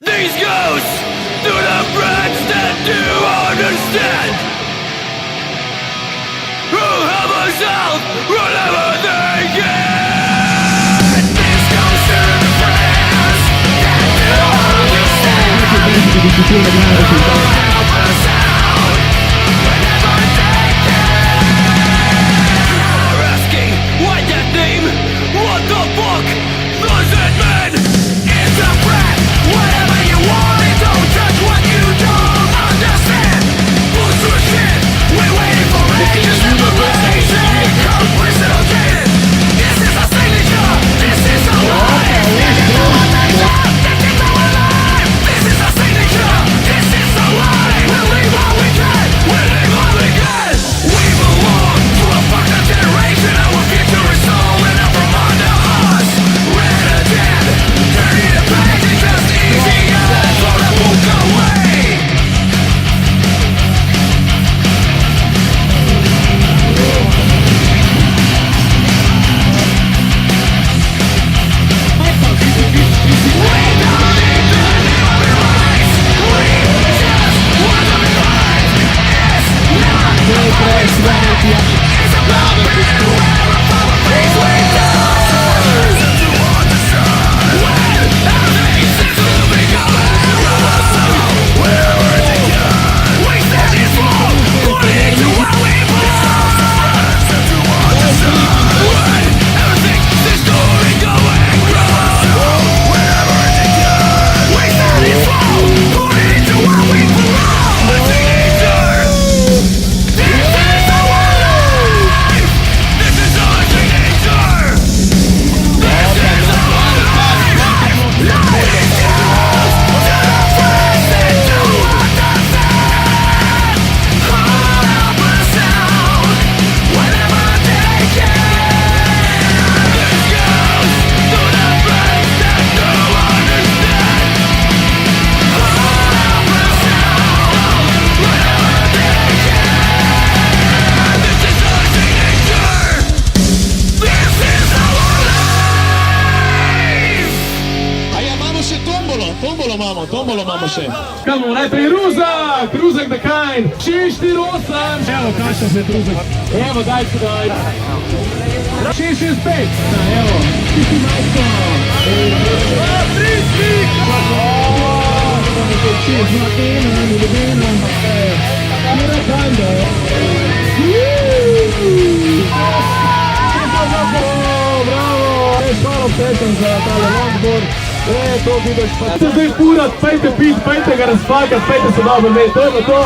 These ghosts do not pretend to understand who help us out whenever they can. These ghosts do the friends that do understand who help us out whenever they can. You're asking why that name? What the fuck does it mean? Interpret whatever you want, and don't judge what you don't understand. Bullshit, we're waiting for ages, liberation, complicit or jaded. This is our signature, this is our life. This is our nature, this is our life. This is our signature, this is our life. We live what we can, we live what we can. We belong to a fucked up generation. Our future is stolen out from under us. Red or dead, turning the page is just easier. Throw the book away. Tombolo imamo še. Kamo, najprej Ruzak, Ruzak the kind, 648. Evo, kaša Petruzak. Evo, dajte, daj. 665. Evo, ti si majko. Prisnik! Bravo, res hvala Petan za tale longboard. To vidiš pa. Zdaj furat, pejte pit, pejte ga razpakat, pejte se dobro, to je to.